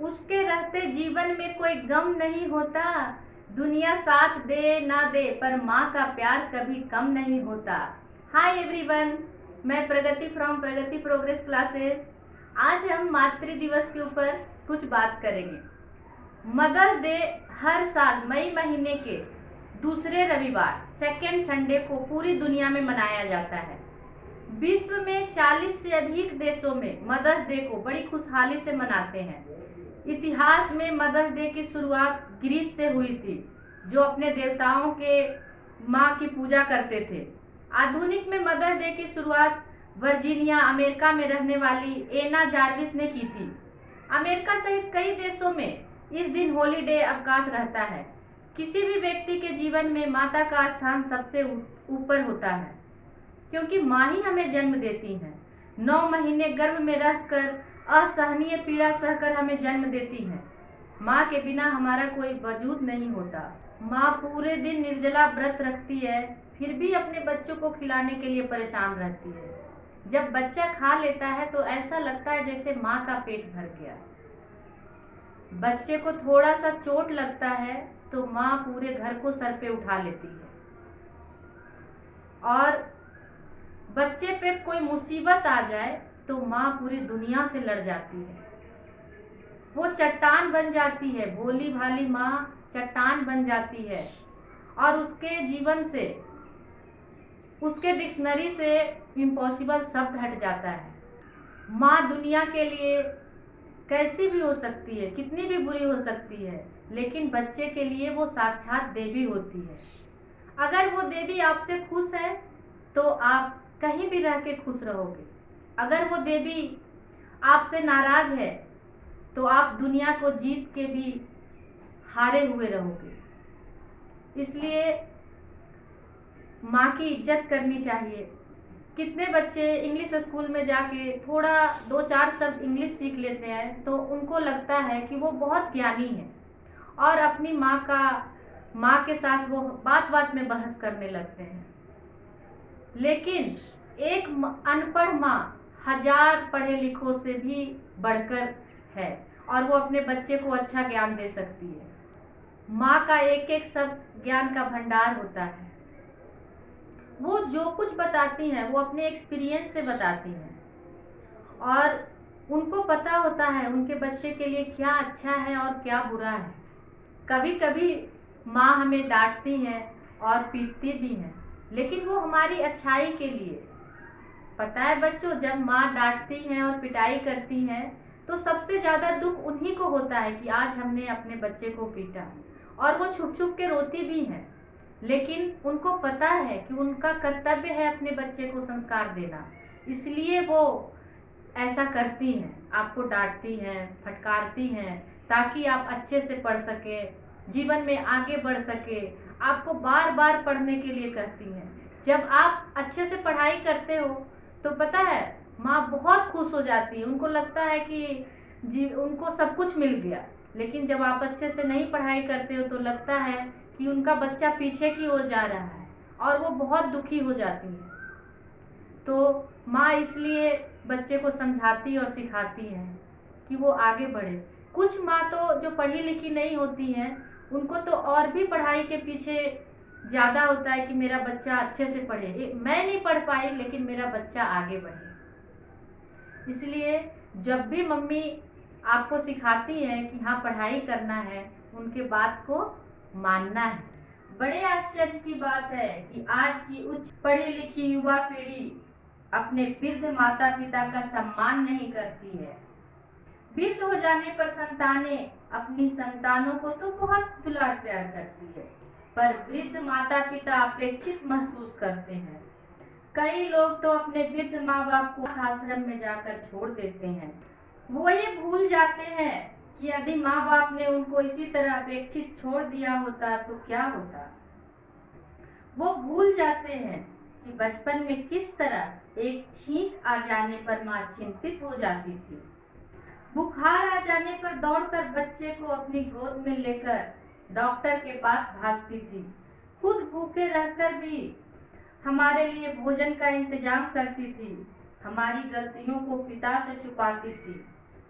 उसके रहते जीवन में कोई गम नहीं होता। दुनिया साथ दे ना दे पर माँ का प्यार कभी कम नहीं होता। हाय एवरीवन, मैं प्रगति फ्रॉम प्रगति प्रोग्रेस क्लासेस। आज हम मातृ दिवस के ऊपर कुछ बात करेंगे। मदर्स डे हर साल मई महीने के दूसरे रविवार सेकेंड संडे को पूरी दुनिया में मनाया जाता है। विश्व में 40 से अधिक देशों में मदर्स डे को बड़ी खुशहाली से मनाते हैं। इतिहास में मदर्स डे की शुरुआत ग्रीस से हुई थी, जो अपने देवताओं के माँ की पूजा करते थे। आधुनिक में मदर्स डे की शुरुआत वर्जीनिया अमेरिका में रहने वाली एना जार्विस ने की थी। अमेरिका सहित कई देशों में इस दिन हॉलीडे अवकाश रहता है। किसी भी व्यक्ति के जीवन में माता का स्थान सबसे ऊपर होता है, क्योंकि माँ ही हमें जन्म देती हैं। 9 महीने गर्भ में रहकर असहनीय पीड़ा सहकर हमें जन्म देती हैं। माँ के बिना हमारा कोई वजूद नहीं होता। माँ पूरे दिन निर्जला व्रत रखती है, फिर भी अपने बच्चों को खिलाने के लिए परेशान रहती है। जब बच्चा खा लेता है तो ऐसा लगता है जैसे माँ का पेट भर गया। बच्चे को थोड़ा सा चोट लगता है तो माँ पूरे घर को सर पे उठा लेती है, और बच्चे पे कोई मुसीबत आ जाए तो माँ पूरी दुनिया से लड़ जाती है। वो चट्टान बन जाती है, भोली भाली माँ चट्टान बन जाती है, और उसके जीवन से, उसके डिक्शनरी से इम्पॉसिबल शब्द हट जाता है। माँ दुनिया के लिए कैसी भी हो सकती है, कितनी भी बुरी हो सकती है, लेकिन बच्चे के लिए वो साक्षात देवी होती है। अगर वो देवी आपसे खुश है तो आप कहीं भी रह के खुश रहोगे। अगर वो देवी आपसे नाराज है तो आप दुनिया को जीत के भी हारे हुए रहोगे। इसलिए माँ की इज्जत करनी चाहिए। कितने बच्चे इंग्लिश स्कूल में जाके थोड़ा 2-4 शब्द इंग्लिश सीख लेते हैं तो उनको लगता है कि वो बहुत ज्ञानी है, और अपनी माँ के साथ वो बात बात में बहस करने लगते हैं। लेकिन एक अनपढ़ माँ 1000 पढ़े लिखों से भी बढ़कर है, और वो अपने बच्चे को अच्छा ज्ञान दे सकती है। माँ का एक एक शब्द ज्ञान का भंडार होता है। वो जो कुछ बताती हैं वो अपने एक्सपीरियंस से बताती हैं, और उनको पता होता है उनके बच्चे के लिए क्या अच्छा है और क्या बुरा है। कभी कभी माँ हमें डांटती हैं और पीटती भी हैं, लेकिन वो हमारी अच्छाई के लिए। पता है बच्चों, जब माँ डांटती हैं और पिटाई करती हैं तो सबसे ज़्यादा दुख उन्हीं को होता है कि आज हमने अपने बच्चे को पीटा, और वो छुप छुप के रोती भी हैं। लेकिन उनको पता है कि उनका कर्तव्य है अपने बच्चे को संस्कार देना, इसलिए वो ऐसा करती हैं, आपको डांटती हैं, फटकारती हैं, ताकि आप अच्छे से पढ़ सके, जीवन में आगे बढ़ सके। आपको बार बार पढ़ने के लिए कहती हैं। जब आप अच्छे से पढ़ाई करते हो तो पता है माँ बहुत खुश हो जाती है, उनको लगता है कि उनको सब कुछ मिल गया। लेकिन जब आप अच्छे से नहीं पढ़ाई करते हो तो लगता है कि उनका बच्चा पीछे की ओर जा रहा है, और वो बहुत दुखी हो जाती है। तो माँ इसलिए बच्चे को समझाती और सिखाती है कि वो आगे बढ़े। कुछ माँ तो जो पढ़ी लिखी नहीं होती हैं, उनको तो और भी पढ़ाई के पीछे ज़्यादा होता है कि मेरा बच्चा अच्छे से पढ़े। मैं नहीं पढ़ पाई लेकिन मेरा बच्चा आगे बढ़े। इसलिए जब भी मम्मी आपको सिखाती है कि हाँ पढ़ाई करना है, उनके बात को मानना है। बड़े आश्चर्य की बात है कि आज की उच्च पढ़ी लिखी युवा पीढ़ी अपने वृद्ध माता पिता का सम्मान नहीं करती है। वृद्ध हो जाने पर संतानें अपनी संतानों को तो बहुत दुलार प्यार करती है, पर वृद्ध माता पिता अपेक्षित महसूस करते हैं। कई लोग तो अपने वृद्ध माँ बाप को आश्रम में जाकर छोड़ देते हैं। वो ये भूल जाते हैं कि यदि माँ बाप ने उनको इसी तरह अपेक्षित छोड़ दिया होता तो क्या होता। वो भूल जाते हैं कि बचपन में किस तरह एक छींक आ जाने पर माँ चिंतित हो जाती थी। बुखार आ जाने पर दौड़कर बच्चे को अपनी गोद में लेकर डॉक्टर के पास भागती थी। खुद भूखे रहकर भी हमारे लिए भोजन का इंतजाम करती थी। हमारी गलतियों को पिता से छुपाती थी।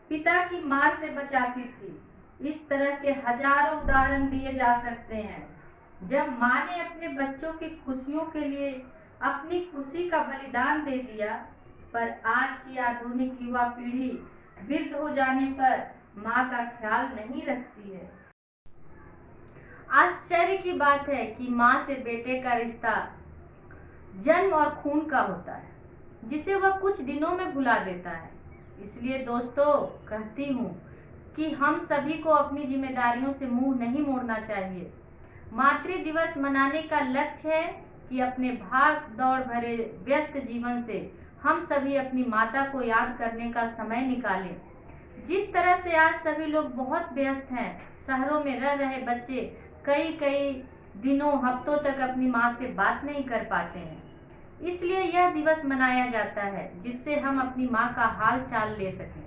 पिता की मार से बचाती थी। इस तरह के हजारों उदाहरण दिए जा सकते हैं। जब माँ ने अपने बच्चों की खुशियों के लिए अपनी खुशी का बलिदान दे दिया, पर आज की आधुनिक युवा पीढ़ी वृद्ध हो जाने पर माँ का ख्याल नहीं रखती है। आश्चर्य की बात है कि माँ से बेटे का रिश्ता जन्म और खून का होता है, जिसे वह कुछ दिनों में भुला देता है। इसलिए दोस्तों, कहती हूँ कि हम सभी को अपनी जिम्मेदारियों से मुंह नहीं मोड़ना चाहिए। मातृ दिवस मनाने का लक्ष्य है कि अपने भाग दौड़ भरे व्यस्त जीवन से हम सभी अपनी माता को याद करने का समय निकालें। जिस तरह से आज सभी लोग बहुत व्यस्त हैं, शहरों में रह रहे बच्चे कई कई दिनों हफ्तों तक अपनी माँ से बात नहीं कर पाते हैं। इसलिए यह दिवस मनाया जाता है, जिससे हम अपनी माँ का हाल चाल ले सकें।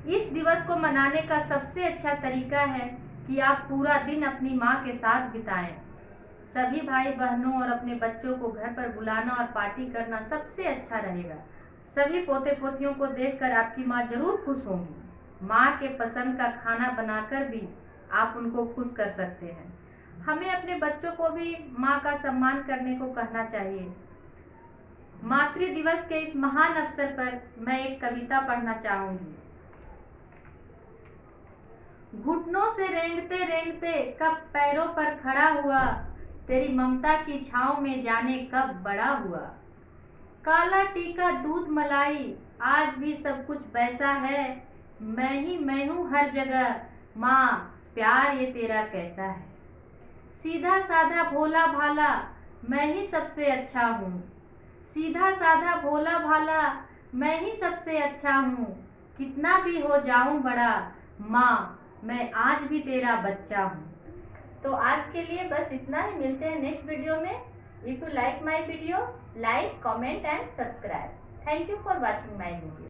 इस दिवस को मनाने का सबसे अच्छा तरीका है कि आप पूरा दिन अपनी माँ के साथ बिताएं। सभी भाई बहनों और अपने बच्चों को घर पर बुलाना और पार्टी करना सबसे अच्छा रहेगा। सभी पोते पोतियों को देखकर आपकी माँ जरूर खुश होंगी। माँ के पसंद का खाना बनाकर भी आप उनको खुश कर सकते हैं। हमें अपने बच्चों को भी माँ का सम्मान करने को कहना चाहिए। मातृ दिवस के इस महान अवसर पर मैं एक कविता पढ़ना चाहूंगी। घुटनों से रेंगते रेंगते कब पैरों पर खड़ा हुआ, तेरी ममता की छांव में जाने कब बड़ा हुआ। काला टीका दूध मलाई आज भी सब कुछ वैसा है, मैं हूँ हर जगह, माँ प्यार ये तेरा कैसा है। सीधा साधा भोला भाला मैं ही सबसे अच्छा हूँ, सीधा साधा भोला भाला मैं ही सबसे अच्छा हूँ। कितना भी हो जाऊं बड़ा, माँ मैं आज भी तेरा बच्चा हूँ। तो आज के लिए बस इतना ही। मिलते हैं नेक्स्ट वीडियो में। If you like my video, like, comment and subscribe. Thank you for watching my video.